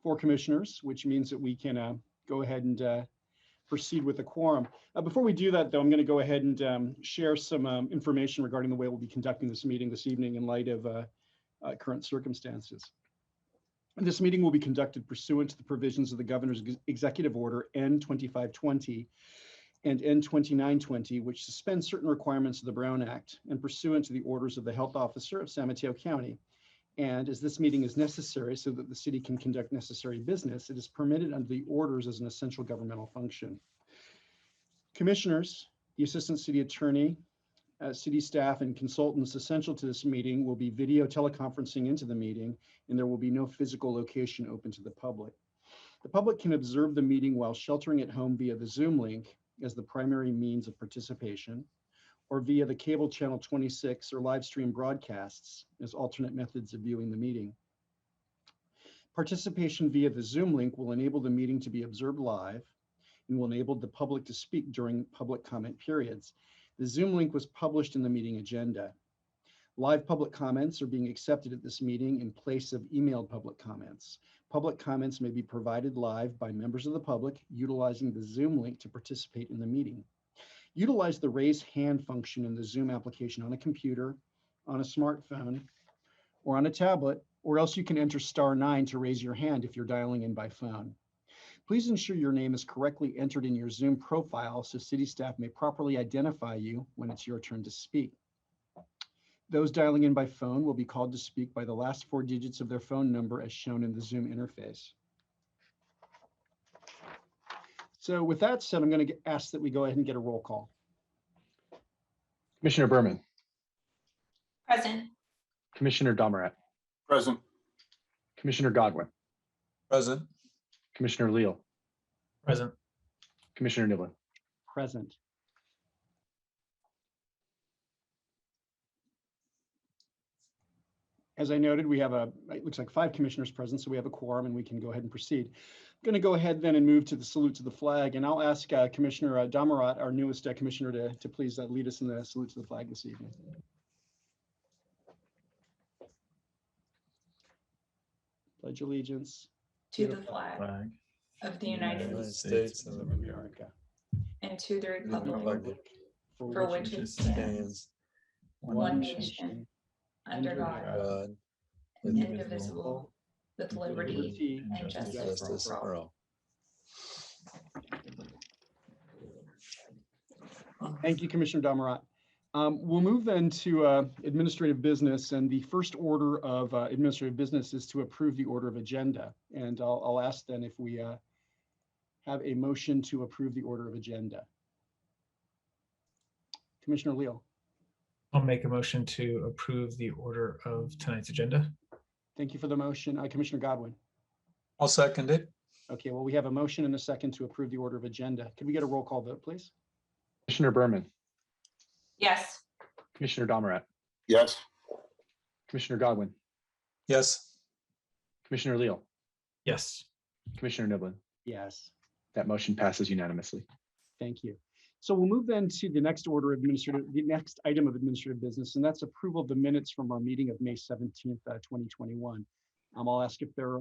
4 commissioners, which means that we can go ahead and proceed with the quorum. Before we do that, though, I'm going to go ahead and share some information regarding the way we'll be conducting this meeting this evening in light of current circumstances. This meeting will be conducted pursuant to the provisions of the Governor's Executive Order N2520 and N2920, which suspend certain requirements of the Brown Act, and pursuant to the orders of the Health Officer of San Mateo County. And as this meeting is necessary so that the city can conduct necessary business, it is permitted under the orders as an essential governmental function. Commissioners, the Assistant City Attorney, city staff, and consultants essential to this meeting will be video teleconferencing into the meeting, and there will be no physical location open to the public. The public can observe the meeting while sheltering at home via the Zoom link as the primary means of participation, or via the cable channel 26 or live stream broadcasts as alternate methods of viewing the meeting. Participation via the Zoom link will enable the meeting to be observed live and will enable the public to speak during public comment periods. The Zoom link was published in the meeting agenda. Live public comments are being accepted at this meeting in place of emailed public comments. Public comments may be provided live by members of the public utilizing the Zoom link to participate in the meeting. Utilize the raise hand function in the Zoom application on a computer, on a smartphone, or on a tablet, or else you can enter *9 to raise your hand if you're dialing in by phone. Please ensure your name is correctly entered in your Zoom profile so city staff may properly identify you when it's your turn to speak. Those dialing in by phone will be called to speak by the last 4 digits of their phone number as shown in the Zoom interface. So with that said, I'm going to ask that we go ahead and get a roll call. Commissioner Berman. Present. Commissioner Domerat. Present. Commissioner Godwin. Present. Commissioner Leal. Present. Commissioner Niblin. Present. As I noted, we have it looks like 5 commissioners present, so we have a quorum and we can go ahead and proceed. I'm going to go ahead then and move to the salute to the flag, and I'll ask Commissioner Domerat, our newest commissioner, to please lead us in the salute to the flag this evening. Pledge allegiance To the flag of the United States of America and to the republic Republic for which it stands, one nation, under God, indivisible, with liberty and justice for all. Thank you, Commissioner Domerat. We'll move then to administrative business, and the first order of administrative business is to approve the order of agenda. And I'll ask then if we have a motion to approve the order of agenda. Commissioner Leal. I'll make a motion to approve the order of tonight's agenda. Thank you for the motion. Commissioner Godwin. I'll second it. Okay, well, we have a motion and a second to approve the order of agenda. Could we get a roll call vote, please? Commissioner Berman. Yes. Commissioner Domerat. Yes. Commissioner Godwin. Yes. Commissioner Leal. Yes. Commissioner Niblin. Yes, That motion passes unanimously. thank you. So we'll move then to the next item of administrative business, and that's approval of the minutes from our meeting of May 17th, 2021. I'll ask if there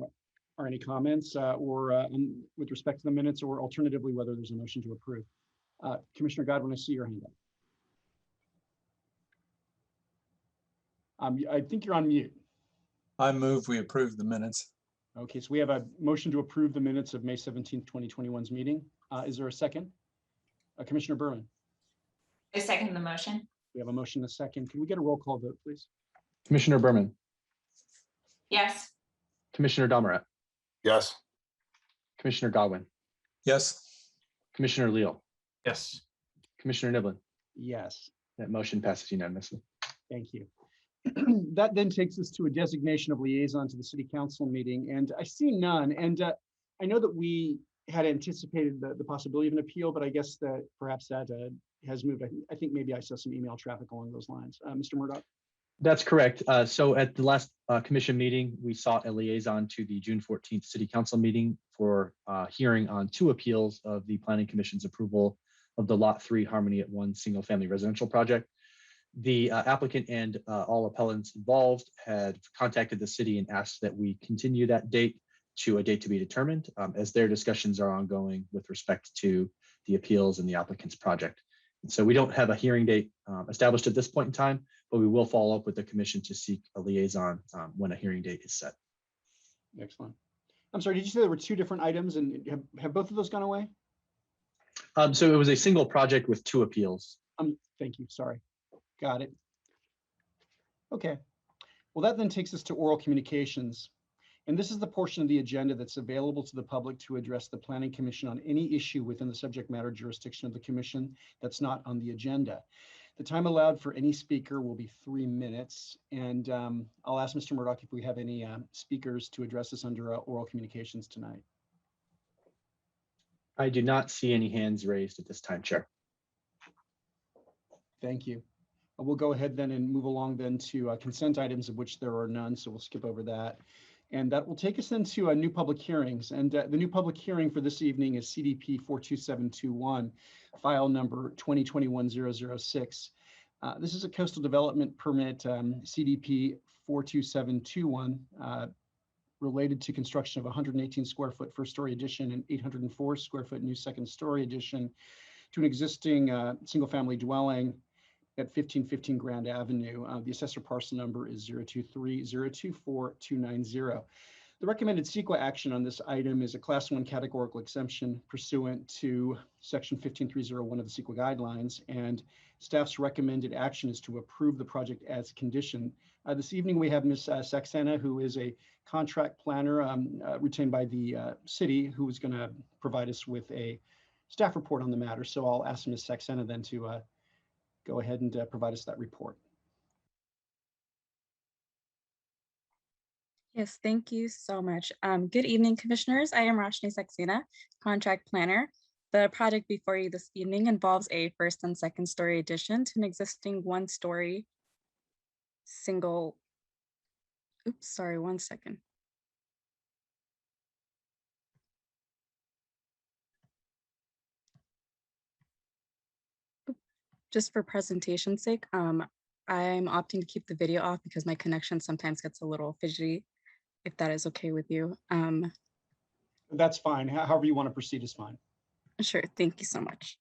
are any comments with respect to the minutes, or alternatively, whether there's a motion to approve. Commissioner Godwin, I see your hand up. I think you're on mute. I move we approve the minutes. Okay, so we have a motion to approve the minutes of May 17th, 2021's meeting. Is there a second? Commissioner Berman. I second the motion. We have a motion and a second. Can we get a roll call vote, please? Commissioner Berman. Yes. Commissioner Domerat. Yes. Commissioner Godwin. Yes. Commissioner Leal. Yes. Commissioner Niblin. Yes, That motion passes unanimously. thank you. That then takes us to a designation of liaison to the city council meeting, and I see none. And I know that we had anticipated the possibility of an appeal, but I guess that perhaps that has moved. I think maybe I saw some email traffic along those lines. Mr. Murdoch. That's correct. So at the last commission meeting, we sought a liaison to the June 14th city council meeting for hearing on 2 appeals of the planning commission's approval of the Lot 3 Harmony at 1 single family residential project. The applicant and all appellants involved had contacted the city and asked that we continue that date to a date to be determined, as their discussions are ongoing with respect to the appeals and the applicant's project. And so we don't have a hearing date established at this point in time, but we will follow up with the commission to seek a liaison when a hearing date is set. Excellent. I'm sorry, did you say there were two different items and have both of those gone away? So it was a single project with 2 appeals. Thank you, sorry. Got it. Okay. Well, that then takes us to oral communications. And this is the portion of the agenda that's available to the public to address the Planning Commission on any issue within the subject matter jurisdiction of the commission that's not on the agenda. The time allowed for any speaker will be 3 minutes. And I'll ask Mr. Murdoch if we have any speakers to address us under oral communications tonight. I do not see any hands raised at this time, Chair. Thank you. We'll go ahead then and move along then to consent items, of which there are none, so we'll skip over that. And that will take us into new public hearings. And the new public hearing for this evening is CDP 42721, file number 2021-006. This is a coastal development permit, CDP 42721, related to construction of 118 square foot first story addition and 804 square foot new second story addition to an existing single family dwelling at 1515 Grand Avenue. The assessor parcel number is 023024290. The recommended CEQA action on this item is a Class 1 categorical exemption pursuant to Section 15301 of the CEQA guidelines, and staff's recommended action is to approve the project as conditioned. This evening we have Ms. Saxena, who is a contract planner retained by the city, who is going to provide us with a staff report on the matter. So I'll ask Ms. Saxena then to go ahead and provide us that report. Yes, thank you so much. Good evening, commissioners. I am Roshni Saxena, contract planner. The project before you this evening involves a first and second story addition to an existing 1-story single, oops, sorry, 1 second. Just for presentation's sake, I'm opting to keep the video off because my connection sometimes gets a little fidgety, if that is okay with you. That's fine. However you want to proceed is fine. Sure, thank you so much.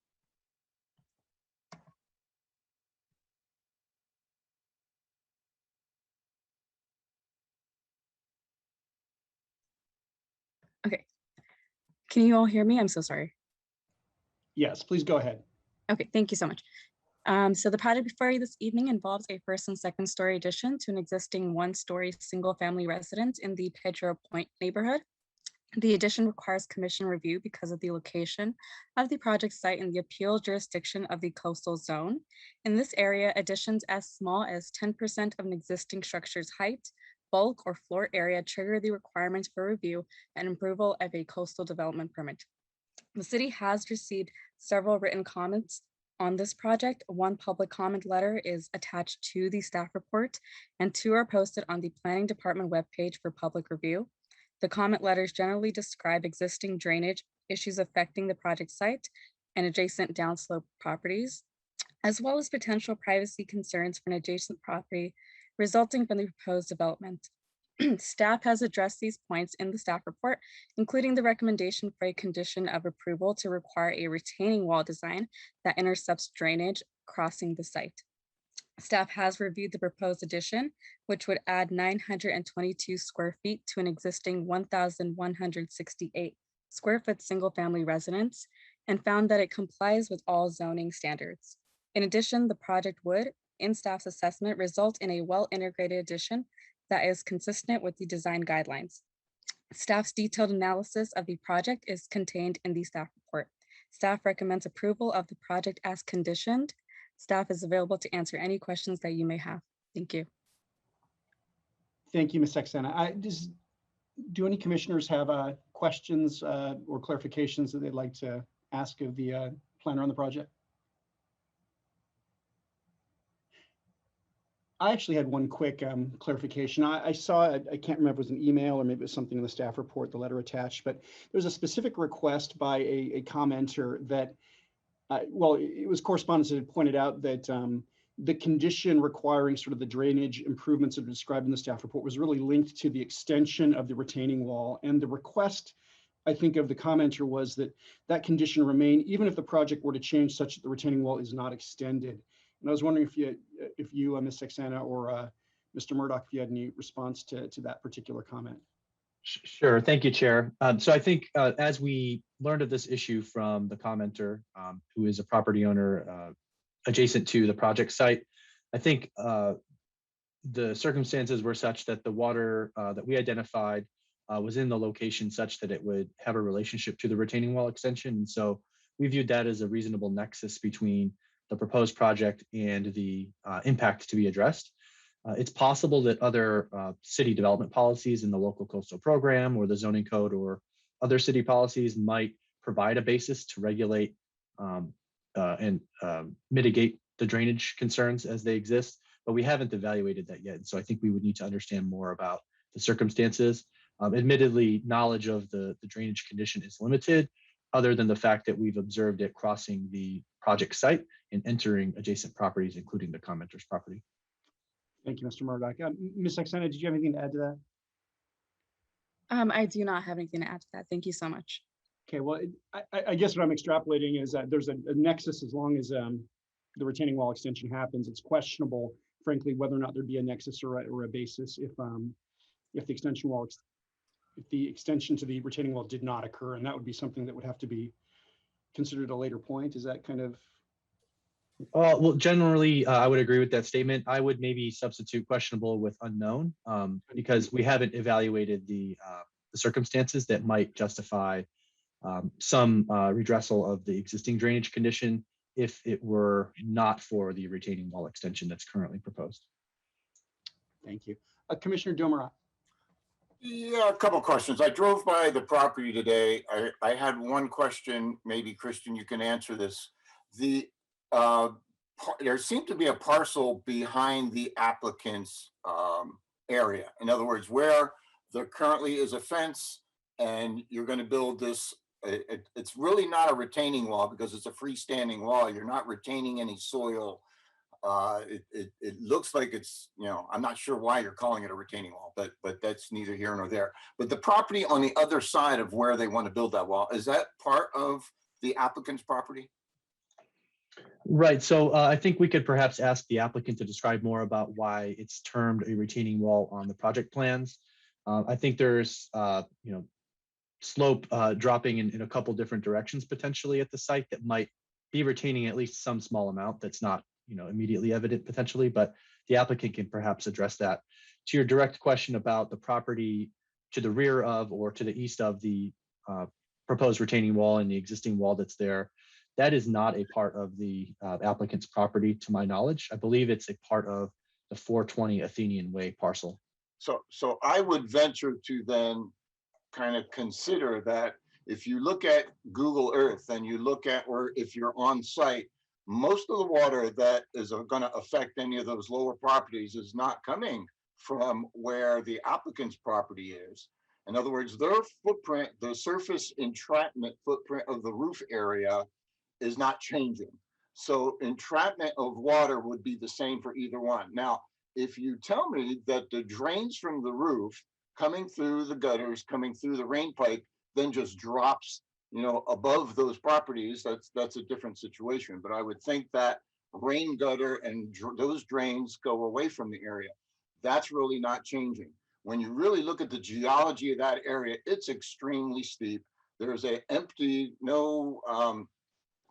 Okay, can you all hear me? I'm so sorry. Yes, please go ahead. Okay, thank you so much. So the project before you this evening involves a first and second story addition to an existing 1-story single family residence in the Pedro Point neighborhood. The addition requires commission review because of the location of the project site in the appeal jurisdiction of the coastal zone. In this area, additions as small as 10% of an existing structure's height, bulk, or floor area trigger the requirements for review and approval of a coastal development permit. The city has received several written comments on this project. 1 public comment letter is attached to the staff report, and 2 are posted on the planning department webpage for public review. The comment letters generally describe existing drainage issues affecting the project site and adjacent downslope properties, as well as potential privacy concerns for an adjacent property resulting from the proposed development. Staff has addressed these points in the staff report, including the recommendation for a condition of approval to require a retaining wall design that intercepts drainage crossing the site. Staff has reviewed the proposed addition, which would add 922 square feet to an existing 1,168 square foot single family residence, and found that it complies with all zoning standards. In addition, the project would, in staff's assessment, result in a well-integrated addition that is consistent with the design guidelines. Staff's detailed analysis of the project is contained in the staff report. Staff recommends approval of the project as conditioned. Staff is available to answer any questions that you may have. Thank you. Thank you, Ms. Saxena. Do any commissioners have questions or clarifications that they'd like to ask of the planner on the project? I actually had one quick clarification. I saw, I can't remember if it was an email or maybe it was something in the staff report, the letter attached, but there was a specific request by a commenter that, well, it was correspondence that had pointed out that the condition requiring sort of the drainage improvements that are described in the staff report was really linked to the extension of the retaining wall. And the request, I think, of the commenter was that that condition remain even if the project were to change such that the retaining wall is not extended. And I was wondering if you, Ms. Saxena or Mr. Murdoch, if you had any response to that particular comment. Sure. Thank you, Chair. So I think as we learned of this issue from the commenter, who is a property owner adjacent to the project site, I think the circumstances were such that the water that we identified was in the location such that it would have a relationship to the retaining wall extension. And so we viewed that as a reasonable nexus between the proposed project and the impact to be addressed. It's possible that other city development policies in the local coastal program or the zoning code or other city policies might provide a basis to regulate and mitigate the drainage concerns as they exist, but we haven't evaluated that yet. And so I think we would need to understand more about the circumstances. Admittedly, knowledge of the drainage condition is limited, other than the fact that we've observed it crossing the project site and entering adjacent properties, including the commenter's property. Thank you, Mr. Murdoch. Ms. Saxena, did you have anything to add to that? I do not have anything to add to that. Thank you so much. Okay, well, I guess what I'm extrapolating is that there's a nexus as long as the retaining wall extension happens. It's questionable, frankly, whether or not there'd be a nexus or a basis if the extension wall, if the extension to the retaining wall did not occur, and that would be something that would have to be considered at a later point. Is that kind of? Well, generally, I would agree with that statement. I would maybe substitute questionable with unknown because we haven't evaluated the circumstances that might justify some redressal of the existing drainage condition if it were not for the retaining wall extension that's currently proposed. Thank you. Commissioner Domerat. Yeah, a couple questions. I drove by the property today. I had one question. Maybe Christian, you can answer this. There seemed to be a parcel behind the applicant's area. In other words, where there currently is a fence and you're going to build this, it's really not a retaining wall because it's a freestanding wall. You're not retaining any soil. It looks like it's, I'm not sure why you're calling it a retaining wall, but that's neither here nor there. But the property on the other side of where they want to build that wall, is that part of the applicant's property? Right. So I think we could perhaps ask the applicant to describe more about why it's termed a retaining wall on the project plans. I think there's, slope dropping in a couple different directions potentially at the site that might be retaining at least some small amount that's not, immediately evident potentially, but the applicant can perhaps address that. To your direct question about the property to the rear of or to the east of the proposed retaining wall and the existing wall that's there, that is not a part of the applicant's property to my knowledge. I believe it's a part of the 420 Athenian Way parcel. So I would venture to then kind of consider that if you look at Google Earth and you look at, or if you're on site, most of the water that is going to affect any of those lower properties is not coming from where the applicant's property is. In other words, their footprint, the surface entrapment footprint of the roof area is not changing. So entrapment of water would be the same for either one. Now, if you tell me that the drains from the roof coming through the gutters, coming through the rain pipe, then just drops, above those properties, that's a different situation. But I would think that rain gutter and those drains go away from the area. That's really not changing. When you really look at the geology of that area, it's extremely steep. There's an empty, no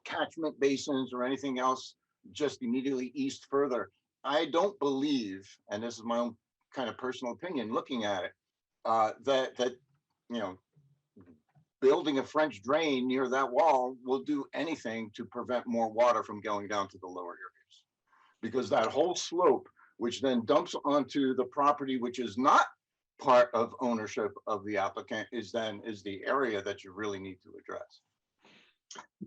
catchment basins or anything else just immediately east further. I don't believe, and this is my own kind of personal opinion looking at it, that building a French drain near that wall will do anything to prevent more water from going down to the lower areas. Because that whole slope, which then dumps onto the property, which is not part of ownership of the applicant, is the area that you really need to address.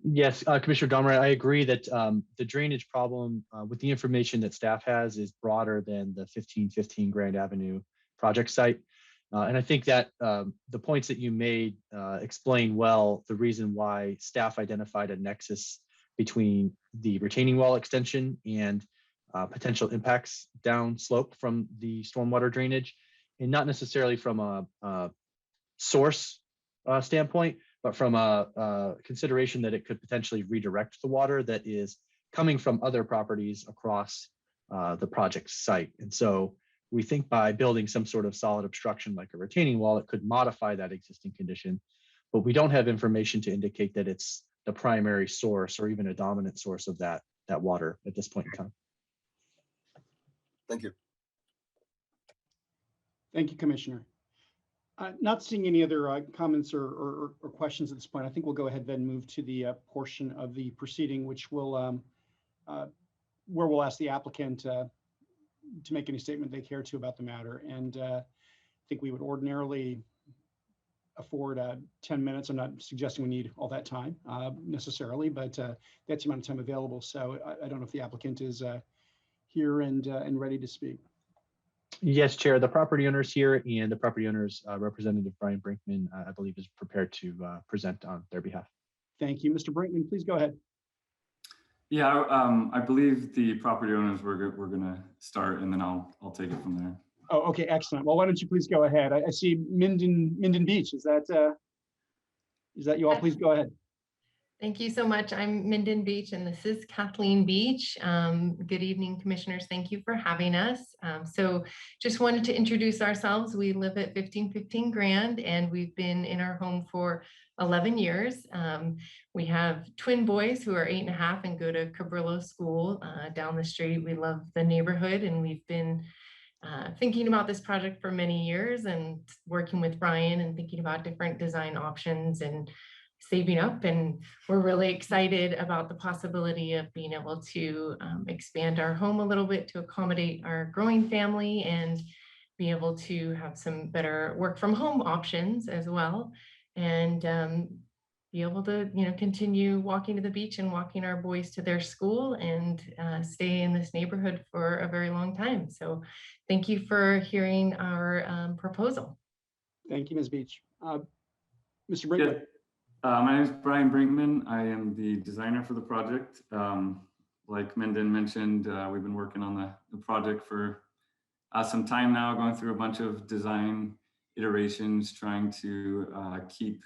Yes, Commissioner Domerat, I agree that the drainage problem with the information that staff has is broader than the 1515 Grand Avenue project site. And I think that the points that you made explain well the reason why staff identified a nexus between the retaining wall extension and potential impacts downslope from the stormwater drainage, and not necessarily from a source standpoint, but from a consideration that it could potentially redirect the water that is coming from other properties across the project site. And so we think by building some sort of solid obstruction like a retaining wall, it could modify that existing condition, but we don't have information to indicate that it's the primary source or even a dominant source of that water at this point in time. Thank you. Thank you, Commissioner. Not seeing any other comments or questions at this point, I think we'll go ahead then move to the portion of the proceeding, which will where we'll ask the applicant to make any statement they care to about the matter. And I think we would ordinarily afford 10 minutes. I'm not suggesting we need all that time necessarily, but that's the amount of time available. So I don't know if the applicant is here and ready to speak. Yes, Chair, the property owner's here, and the property owner's representative, Brian Brinkman, I believe is prepared to present on their behalf. Thank you. Mr. Brinkman, please go ahead. Yeah, I believe the property owners we're going to start, and then I'll take it from there. Oh, okay, excellent. Well, why don't you please go ahead? I see Minden Beach. Is that you all? Please go ahead. Thank you so much. I'm Minden Beach, and this is Kathleen Beach. Good evening, commissioners. Thank you for having us. So just wanted to introduce ourselves. We live at 1515 Grand, and we've been in our home for 11 years. We have twin boys who are 8.5 and go to Cabrillo School down the street. We love the neighborhood, and we've been thinking about this project for many years and working with Brian and thinking about different design options and saving up, and we're really excited about the possibility of being able to expand our home a little bit to accommodate our growing family and be able to have some better work from home options as well, and be able to continue walking to the beach and walking our boys to their school and stay in this neighborhood for a very long time. So thank you for hearing our proposal. Thank you, Ms. Beach. Mr. Brinkman. Yeah. My name is Brian Brinkman. I am the designer for the project. Like Minden mentioned, we've been working on the project for some time now, going through a bunch of design iterations, trying to keep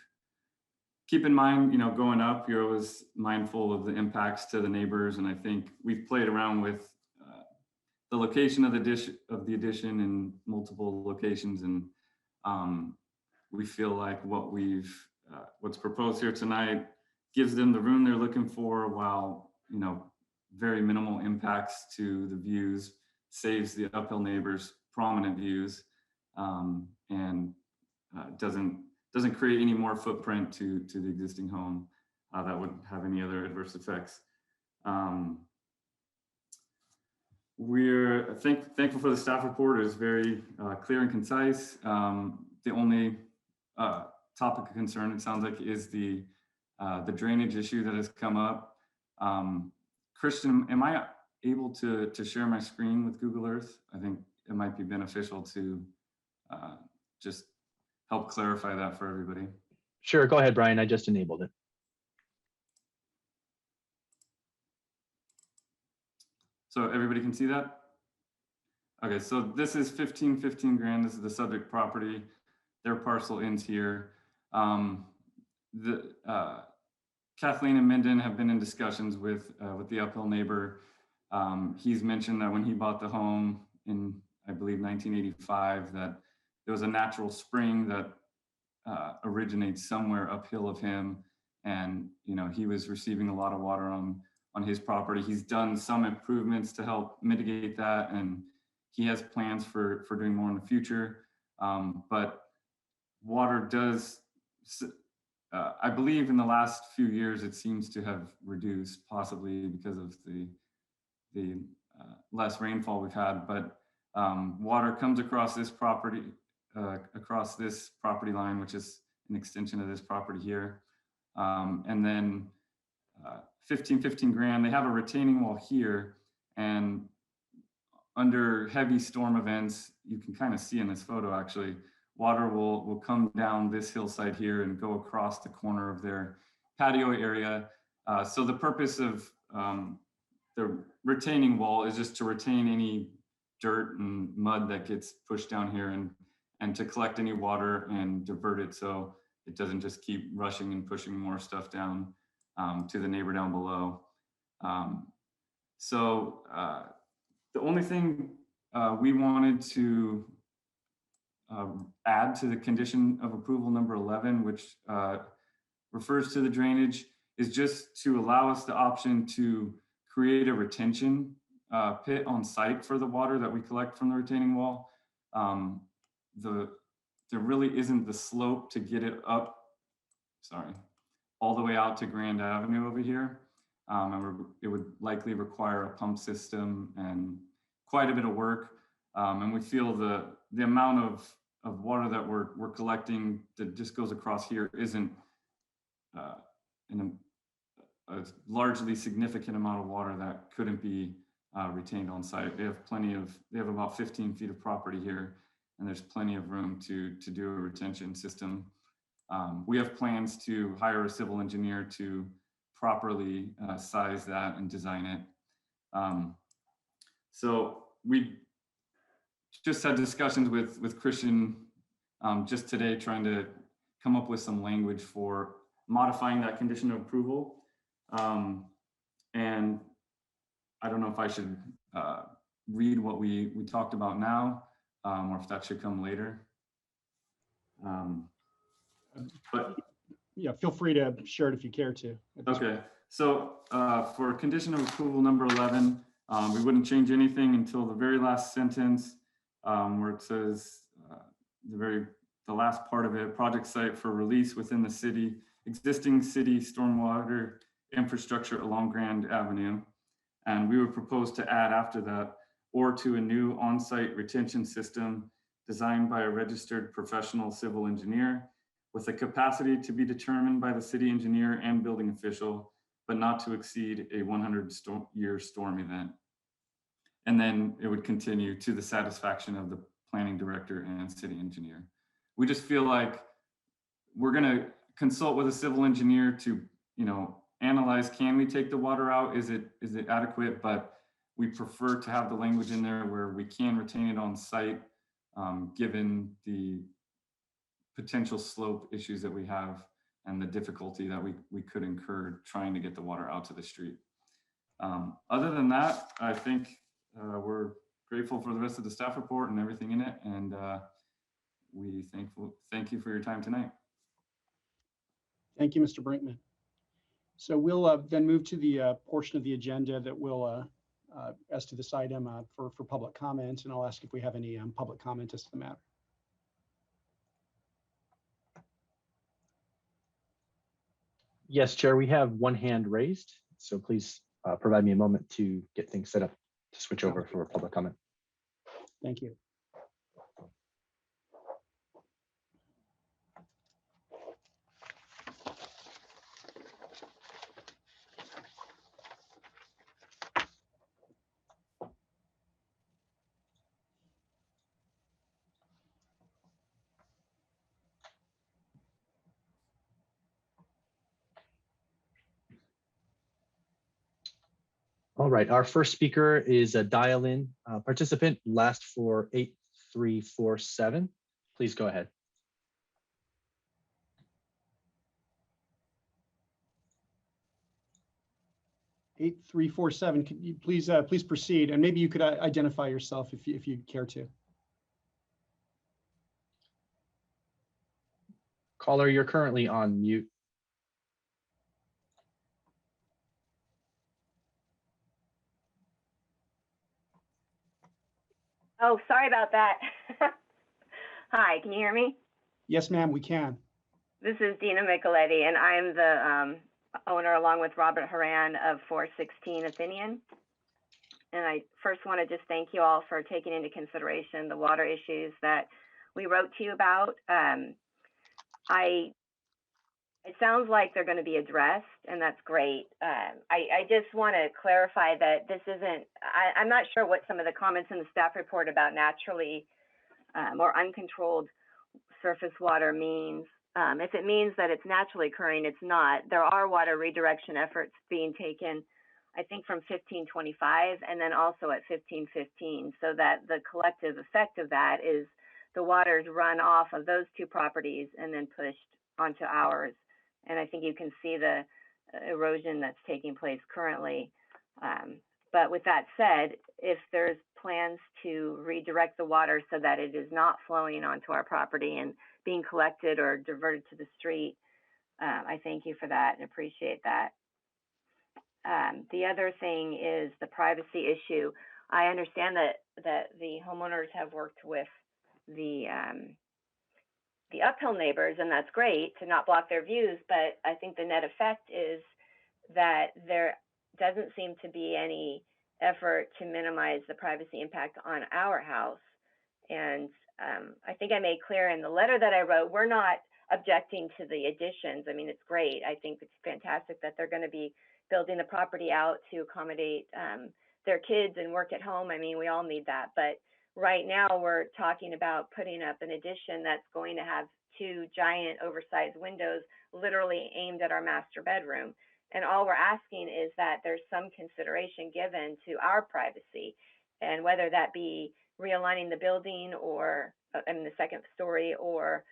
in mind, going up, you're always mindful of the impacts to the neighbors. And I think we've played around with the location of the addition in multiple locations. And we feel like what's proposed here tonight gives them the room they're looking for, while very minimal impacts to the views, saves the uphill neighbors prominent views, and doesn't create any more footprint to the existing home that would have any other adverse effects. We're thankful for the staff report. It's very clear and concise. The only topic of concern, it sounds like, is the drainage issue that has come up. Christian, am I able to share my screen with Google Earth? I think it might be beneficial to just help clarify that for everybody. Sure, go ahead, Brian. I just enabled it. So everybody can see that? Okay, so this is 1515 Grand. This is the subject property. Their parcel ends here. Kathleen and Minden have been in discussions with the uphill neighbor. He's mentioned that when he bought the home in, I believe, 1985, that there was a natural spring that originates somewhere uphill of him, and he was receiving a lot of water on his property. He's done some improvements to help mitigate that, and he has plans for doing more in the future. But water does, I believe in the last few years, it seems to have reduced, possibly because of the less rainfall we've had. But water comes across this property line, which is an extension of this property here. And then 1515 Grand, they have a retaining wall here, and under heavy storm events, you can kind of see in this photo, actually, water will come down this hillside here and go across the corner of their patio area. So the purpose of the retaining wall is just to retain any dirt and mud that gets pushed down here and to collect any water and divert it so it doesn't just keep rushing and pushing more stuff down to the neighbor down below. The only thing we wanted to add to the condition of approval number 11, which refers to the drainage, is just to allow us the option to create a retention pit on site for the water that we collect from the retaining wall. There really isn't the slope to get it up, all the way out to Grand Avenue over here. And it would likely require a pump system and quite a bit of work. And we feel the amount of water that we're collecting that just goes across here isn't in a largely significant amount of water that couldn't be retained on site. They have about 15 feet of property here, and there's plenty of room to do a retention system. We have plans to hire a civil engineer to properly size that and design it. So we just had discussions with Christian just today, trying to come up with some language for modifying that condition of approval. And I don't know if I should read what we talked about now, or if that should come later. But yeah, feel free to share it if you care to. okay, so for condition of approval number 11, we wouldn't change anything until the very last sentence, where it says the last part of it: project site for release within the city, existing city stormwater infrastructure along Grand Avenue. And we would propose to add after that, or to a new on-site retention system designed by a registered professional civil engineer with the capacity to be determined by the city engineer and building official, but not to exceed a 100-year storm event. And then it would continue to the satisfaction of the planning director and city engineer. We just feel like we're gonna consult with a civil engineer to, analyze, can we take the water out? Is it adequate? But we prefer to have the language in there where we can retain it on site, given the potential slope issues that we have and the difficulty that we could incur trying to get the water out to the street. Other than that, I think we're grateful for the rest of the staff report and everything in it. And we thank you for your time tonight. Thank you, Mr. Brinkman. So we'll then move to the portion of the agenda that will, as to this item, for public comment, and I'll ask if we have any public comment as to the matter. Yes, Chair, we have one hand raised, so please provide me a moment to get things set up to switch over for public comment. Thank you. All right, our first speaker is a dial-in participant, last for 8347. Please go ahead. Eight, 3, 4, 7. Could you please proceed, and maybe you could identify yourself if you'd care to. Caller, you're currently on mute. Oh, sorry about that. Hi, can you hear me? Yes, ma'am, we can. This is Dina Micheletti, and I'm the owner, along with Robert Haran, of 416 Athenian. And I first want to just thank you all for taking into consideration the water issues that we wrote to you about. It sounds like they're going to be addressed, and that's great. I just want to clarify that this isn't, I'm not sure what some of the comments in the staff report about naturally or uncontrolled surface water means. If it means that it's naturally occurring, it's not. There are water redirection efforts being taken I think from 1525 and then also at 1515, so that the collective effect of that is the waters run off of those two properties and then pushed onto ours. And I think you can see the erosion that's taking place currently. But with that said, if there's plans to redirect the water so that it is not flowing onto our property and being collected or diverted to the street, I thank you for that and appreciate that. The other thing is the privacy issue. I understand that the homeowners have worked with the uphill neighbors, and that's great to not block their views, but I think the net effect is that there doesn't seem to be any effort to minimize the privacy impact on our house. And I think I made clear in the letter that I wrote, we're not objecting to the additions. I mean, it's great. I think it's fantastic that they're going to be building the property out to accommodate their kids and work at home. I mean, we all need that. But right now we're talking about putting up an addition that's going to have two giant oversized windows literally aimed at our master bedroom. And all we're asking is that there's some consideration given to our privacy, and whether that be realigning the building or the second story, or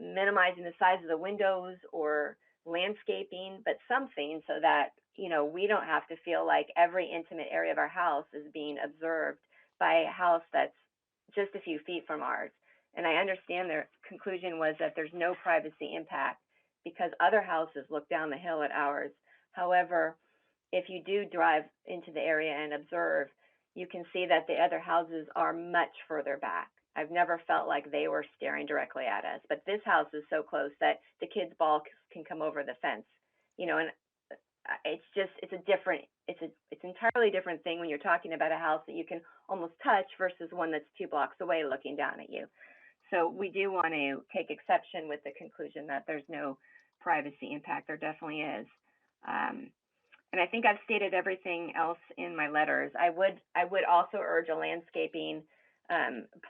minimizing the size of the windows or landscaping, but something so that, you know, we don't have to feel like every intimate area of our house is being observed by a house that's just a few feet from ours. And I understand their conclusion was that there's no privacy impact because other houses look down the hill at ours. However, if you do drive into the area and observe, you can see that the other houses are much further back. I've never felt like they were staring directly at us, but this house is so close that the kids' ball can come over the fence, you know, and it's an entirely different thing when you're talking about a house that you can almost touch versus one that's 2 blocks away looking down at you. So we do want to take exception with the conclusion that there's no privacy impact. There definitely is. And I think I've stated everything else in my letters. I would also urge a landscaping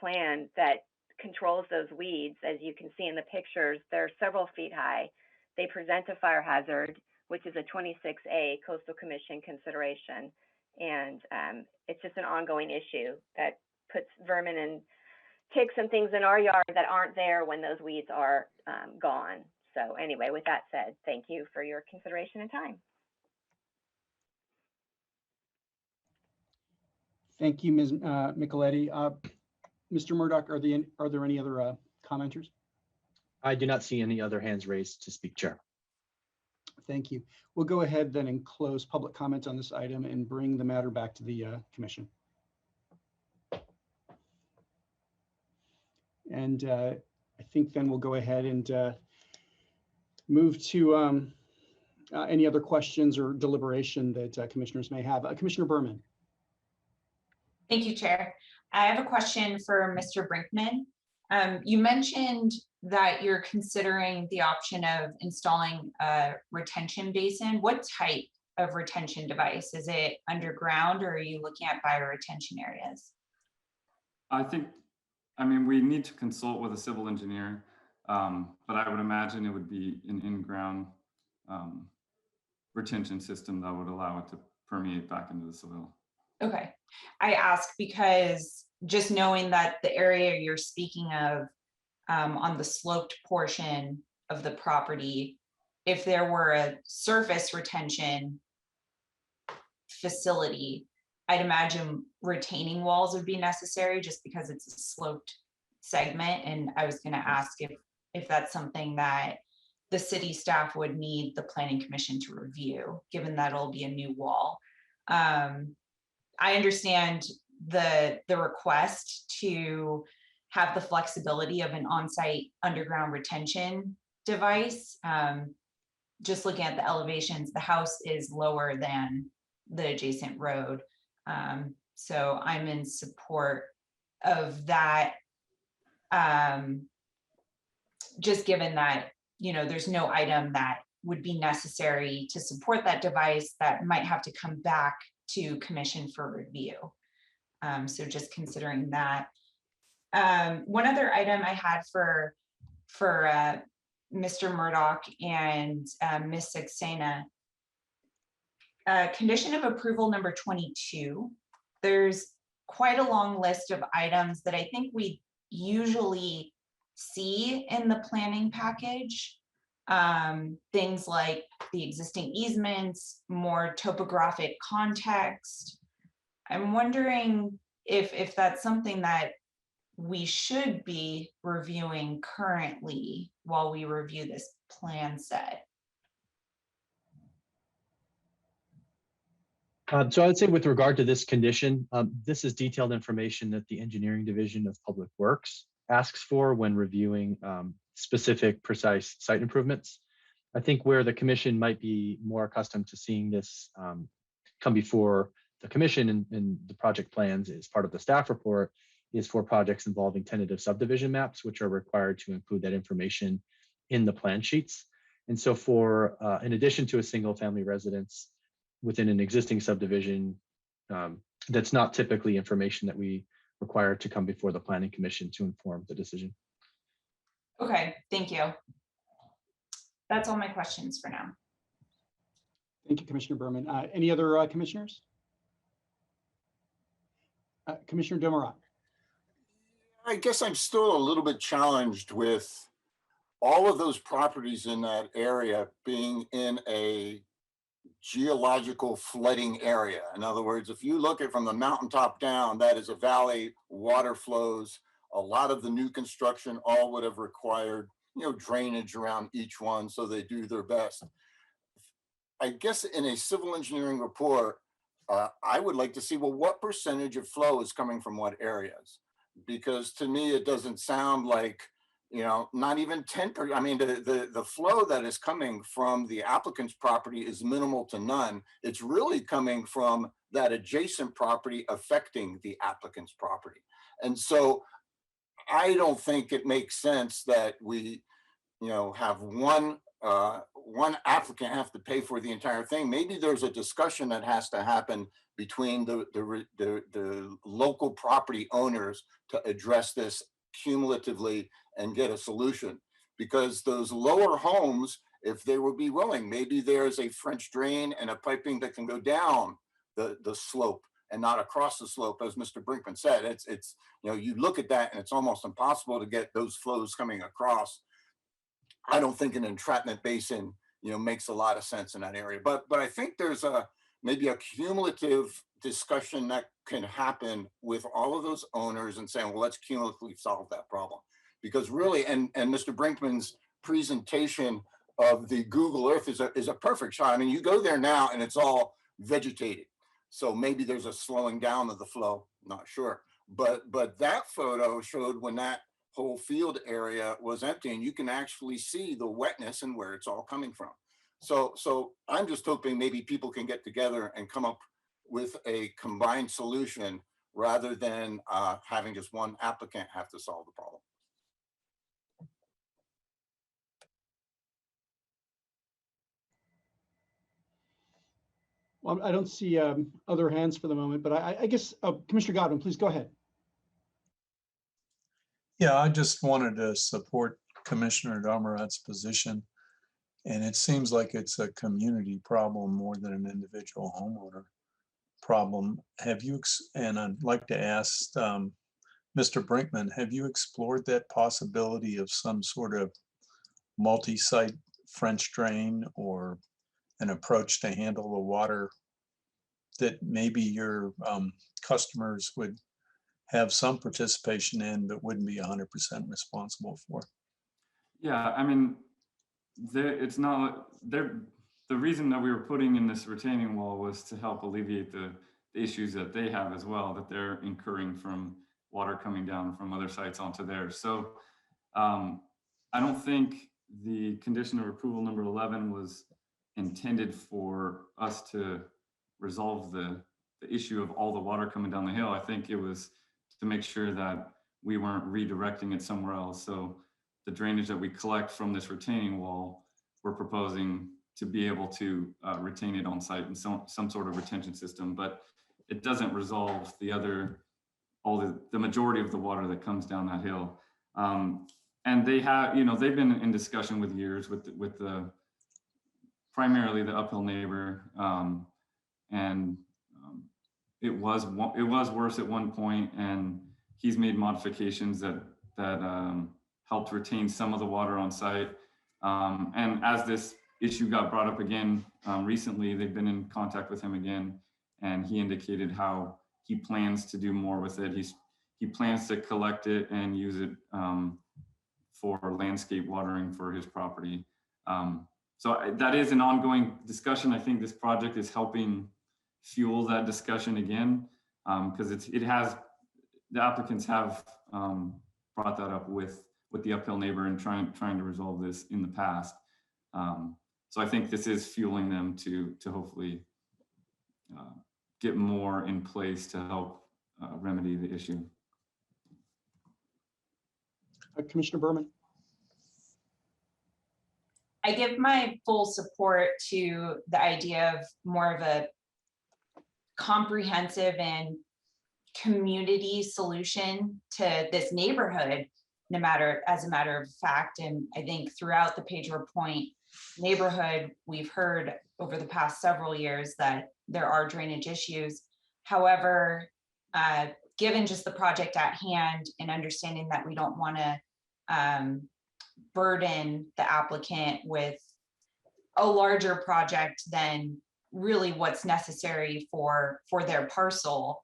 plan that controls those weeds. As you can see in the pictures, they're several feet high. They present a fire hazard, which is a 26A Coastal Commission consideration. And it's just an ongoing issue that puts vermin and ticks and things in our yard that aren't there when those weeds are gone. So anyway, with that said, thank you for your consideration and time. Thank you, Ms. Micheletti. Mr. Murdoch, are there any other commenters? I do not see any other hands raised to speak, Chair. Thank you. We'll go ahead then and close public comment on this item and bring the matter back to the commission. And I think then we'll go ahead and move to any other questions or deliberation that commissioners may have. Commissioner Berman. Thank you, Chair. I have a question for Mr. Brinkman. You mentioned that you're considering the option of installing a retention basin. What type of retention device? Is it underground, or are you looking at bioretention areas? I mean, we need to consult with a civil engineer, but I would imagine it would be an in-ground retention system that would allow it to permeate back into the soil. Okay, I ask because just knowing that the area you're speaking of on the sloped portion of the property, if there were a surface retention facility, I'd imagine retaining walls would be necessary just because it's a sloped segment. And I was going to ask if that's something that the city staff would need the planning commission to review, given that it'll be a new wall. I understand the request to have the flexibility of an on-site underground retention device. Just looking at the elevations, the house is lower than the adjacent road. So I'm in support of that. Just given that, you know, there's no item that would be necessary to support that device that might have to come back to commission for review. So just considering that. One other item I had for Mr. Murdoch and Ms. Saxena. condition of approval number 22, there's quite a long list of items that I think we usually see in the planning package. Things like the existing easements, more topographic context. I'm wondering if that's something that we should be reviewing currently while we review this plan set. So I would say with regard to this condition, this is detailed information that the Engineering Division of Public Works asks for when reviewing specific, precise site improvements. I think where the commission might be more accustomed to seeing this come before the commission and the project plans as part of the staff report is for projects involving tentative subdivision maps, which are required to include that information in the plan sheets. And so for, in addition to a single family residence within an existing subdivision, that's not typically information that we require to come before the Planning Commission to inform the decision. Okay, thank you. That's all my questions for now. Thank you, Commissioner Berman. Any other commissioners? Commissioner Demarat. I guess I'm still a little bit challenged with all of those properties in that area being in a geological flooding area. In other words, if you look at from the mountaintop down, that is a valley, water flows. A lot of the new construction all would have required, drainage around each one, so they do their best. I guess in a civil engineering report, I would like to see, well, what percentage of flow is coming from what areas? Because to me, it doesn't sound like, not even 10%. I mean, the flow that is coming from the applicant's property is minimal to none. It's really coming from that adjacent property affecting the applicant's property. And so I don't think it makes sense that we, have one applicant have to pay for the entire thing. Maybe there's a discussion that has to happen between the local property owners to address this cumulatively and get a solution. Because those lower homes, if they would be willing, maybe there's a French drain and a piping that can go down the slope and not across the slope, as Mr. Brinkman said. It's you look at that and it's almost impossible to get those flows coming across. I don't think an entrapment basin, makes a lot of sense in that area. But I think there's maybe a cumulative discussion that can happen with all of those owners and saying, well, let's cumulatively solve that problem. Because really, and Mr. Brinkman's presentation of the Google Earth is a perfect shot. I mean, you go there now and it's all vegetated. So maybe there's a slowing down of the flow, not sure. But that photo showed when that whole field area was empty, and you can actually see the wetness and where it's all coming from. So I'm just hoping maybe people can get together and come up with a combined solution rather than having just one applicant have to solve the problem. Well, I don't see other hands for the moment, but I guess Commissioner Godwin, please go ahead. Yeah, I just wanted to support Commissioner Damarat's position. And it seems like it's a community problem more than an individual homeowner problem. And I'd like to ask Mr. Brinkman, have you explored that possibility of some sort of multi-site French drain or an approach to handle the water that maybe your customers would have some participation in, but wouldn't be 100% responsible for? Yeah, I mean, it's not there. The reason that we were putting in this retaining wall was to help alleviate the issues that they have as well, that they're incurring from water coming down from other sites onto theirs. So I don't think the condition of approval number 11 was intended for us to resolve the issue of all the water coming down the hill. I think it was to make sure that we weren't redirecting it somewhere else. So the drainage that we collect from this retaining wall, we're proposing to be able to retain it on site in some sort of retention system, but it doesn't resolve the majority of the water that comes down that hill. And they have, they've been in discussion with years with the primarily the uphill neighbor and it was worse at one point, and he's made modifications that helped retain some of the water on site. And as this issue got brought up again recently, they've been in contact with him again, and he indicated how he plans to do more with it. He plans to collect it and use it for landscape watering for his property. So that is an ongoing discussion. I think this project is helping fuel that discussion again, because the applicants have brought that up with the uphill neighbor and trying to resolve this in the past. So I think this is fueling them to hopefully get more in place to help remedy the issue. Commissioner Berman. I give my full support to the idea of more of a comprehensive and community solution to this neighborhood, as a matter of fact. And I think throughout the Pedro Point neighborhood, we've heard over the past several years that there are drainage issues. However, given just the project at hand and understanding that we don't want to burden the applicant with a larger project than really what's necessary for their parcel,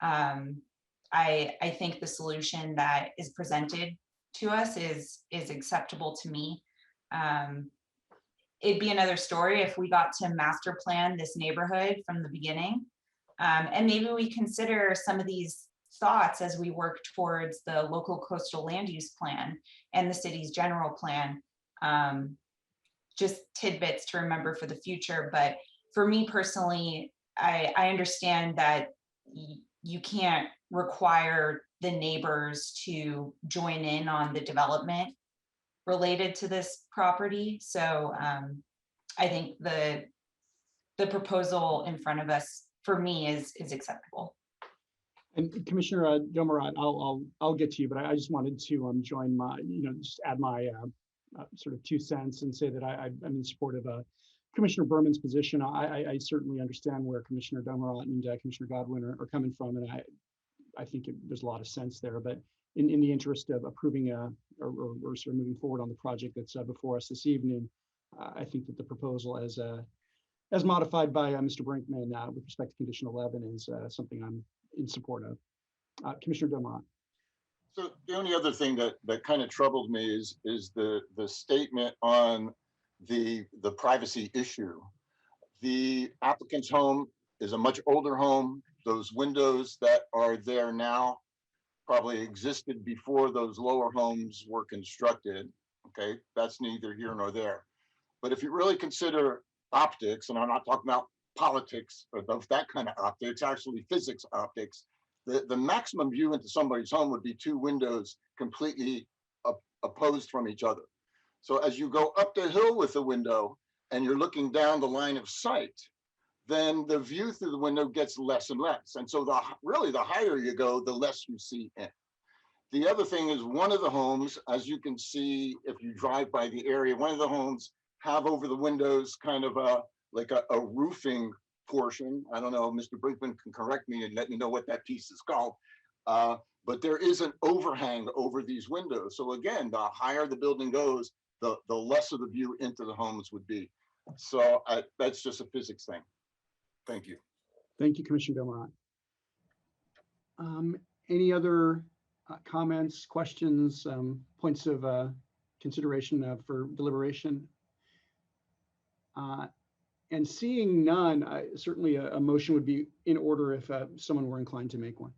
I think the solution that is presented to us is acceptable to me. It'd be another story if we got to master plan this neighborhood from the beginning. And maybe we consider some of these thoughts as we work towards the local coastal land use plan and the city's general plan. Just tidbits to remember for the future. But for me personally, I understand that you can't require the neighbors to join in on the development related to this property. So I think the proposal in front of us for me is acceptable. And Commissioner Domerat, I'll get to you, but I just wanted to join my, just add my sort of 2 cents and say that I'm in support of Commissioner Berman's position. I certainly understand where Commissioner Domerat and Commissioner Godwin are coming from, and I think there's a lot of sense there. But in the interest of approving or sort of moving forward on the project that's before us this evening, I think that the proposal as modified by Mr. Brinkman with respect to condition 11 is something I'm in support of. Commissioner Domerat. So the only other thing that kind of troubled me is the statement on the privacy issue. The applicant's home is a much older home. Those windows that are there now probably existed before those lower homes were constructed. Okay, that's neither here nor there. But if you really consider optics, and I'm not talking about politics or that kind of optics, actually physics optics, the maximum view into somebody's home would be 2 windows completely opposed from each other. So as you go up the hill with the window and you're looking down the line of sight, then the view through the window gets less and less. And so really the higher you go, the less you see in. The other thing is one of the homes, as you can see, if you drive by the area, one of the homes have over the windows kind of like a roofing portion. I don't know, Mr. Brinkman can correct me and let me know what that piece is called. But there is an overhang over these windows. So again, the higher the building goes, the less of the view into the homes would be. So that's just a physics thing. Thank you. Thank you, Commissioner Domerat. Any other comments, questions, points of consideration for deliberation? And seeing none, certainly a motion would be in order if someone were inclined to make one.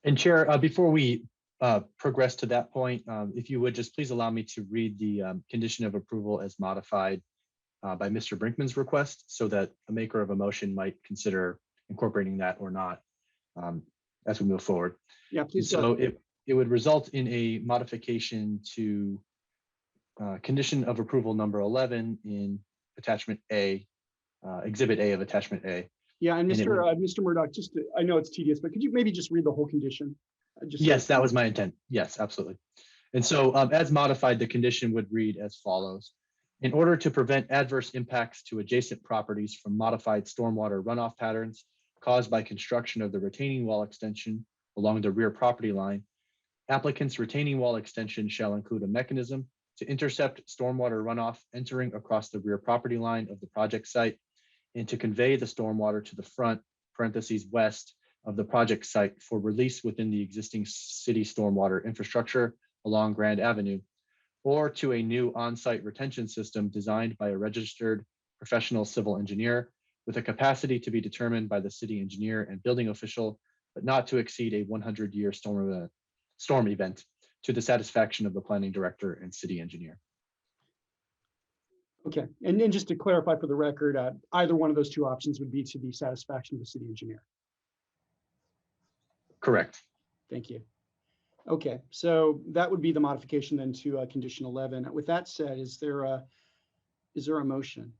And Chair, before we progress to that point, if you would just please allow me to read the condition of approval as modified by Mr. Brinkman's request, so that a maker of a motion might consider incorporating that or not as we move forward. Yeah, please. So it would result in a modification to condition of approval number 11 in attachment A, exhibit A of attachment A. Yeah, and Mr. Murdoch, I know it's tedious, but could you maybe just read the whole condition? Yes, that was my intent. Yes, absolutely. And so as modified, the condition would read as follows. In order to prevent adverse impacts to adjacent properties from modified stormwater runoff patterns caused by construction of the retaining wall extension along the rear property line, applicant's retaining wall extension shall include a mechanism to intercept stormwater runoff entering across the rear property line of the project site and to convey the stormwater to the front (parentheses west) of the project site for release within the existing city stormwater infrastructure along Grand Avenue, or to a new on-site retention system designed by a registered professional civil engineer with a capacity to be determined by the city engineer and building official, but not to exceed a 100-year storm event to the satisfaction of the planning director and city engineer. Okay, and then just to clarify for the record, either one of those two options would be to the satisfaction of the city engineer. Correct. Thank you. Okay, so that would be the modification then to condition 11. With that said, is there a motion?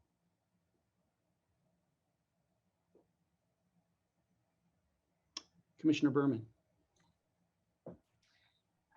Commissioner Berman.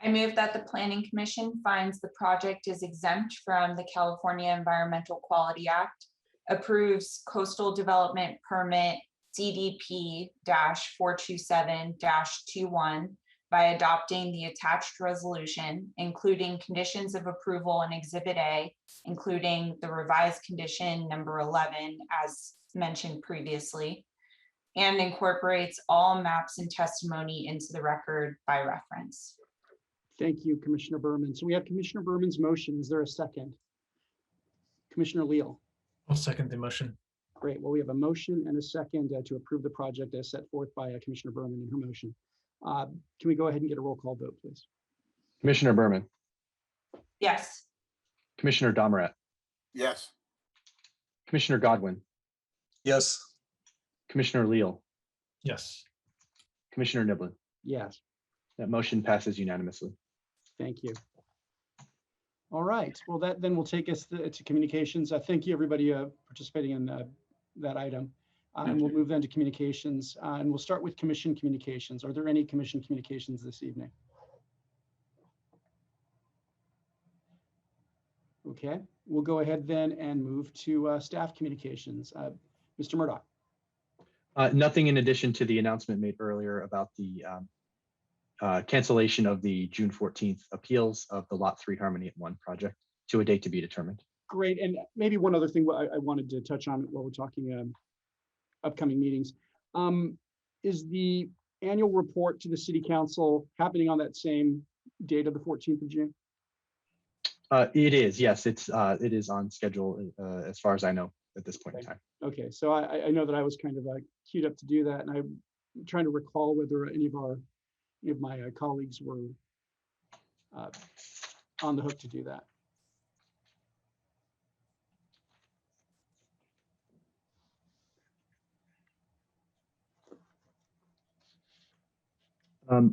I move that the Planning Commission finds the project is exempt from the California Environmental Quality Act, approves coastal development permit CDP-427-21 by adopting the attached resolution, including conditions of approval in Exhibit A, including the revised condition number 11, as mentioned previously, and incorporates all maps and testimony into the record by reference. Thank you, Commissioner Berman. So we have Commissioner Berman's motion. Is there a second? Commissioner Leal. I'll second the motion. Great. Well, we have a motion and a second to approve the project as set forth by Commissioner Berman in her motion. Can we go ahead and get a roll call vote, please? Commissioner Berman, Yes. Commissioner Domerat, Yes. Commissioner Godwin, Yes. Commissioner Leal, Yes. Commissioner Niblin. Yes, That motion passes unanimously. thank you. All right. Well, that then will take us to communications. Thank you, everybody, participating in that item. And we'll move then to communications, and we'll start with commission communications. Are there any commission communications this evening? Okay, we'll go ahead then and move to staff communications. Mr. Murdoch. Nothing in addition to the announcement made earlier about the cancellation of the June 14th appeals of the Lot 3 Harmony at 1 project to a date to be determined. Great, and maybe one other thing I wanted to touch on while we're talking upcoming meetings. Is the annual report to the city council happening on that same date of the 14th of June? It is, yes, it is on schedule as far as I know at this point in time. Okay, so I know that I was kind of queued up to do that, and I'm trying to recall whether any of my colleagues were on the hook to do that.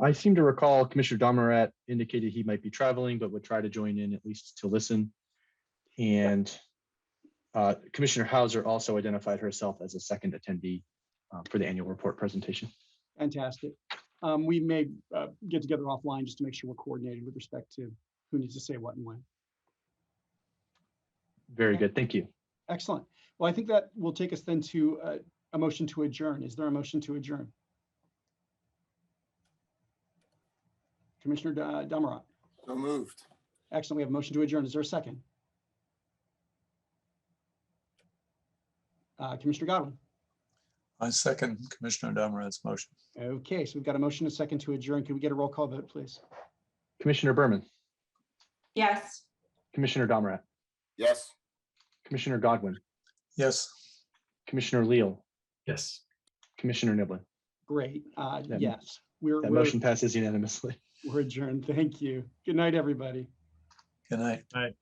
I seem to recall Commissioner Domerat indicated he might be traveling, but would try to join in at least to listen. And Commissioner Hauser also identified herself as a second attendee for the annual report presentation. Fantastic. We may get together offline just to make sure we're coordinated with respect to who needs to say what and when. Very good, thank you. Excellent. Well, I think that will take us then to a motion to adjourn. Is there a motion to adjourn? Commissioner Domerat. So moved. Excellent. We have a motion to adjourn. Is there a second? Commissioner Godwin. I second Commissioner Domerat's motion. Okay, so we've got a motion, a second to adjourn. Can we get a roll call vote, please? Commissioner Berman, Yes. Commissioner Domerat, Yes. Commissioner Godwin, Yes. Commissioner Leal, Yes. Commissioner Niblin. Great. Yes, we're Motion passes unanimously. we're adjourned. Thank you. Good night, everybody. Good night. All right.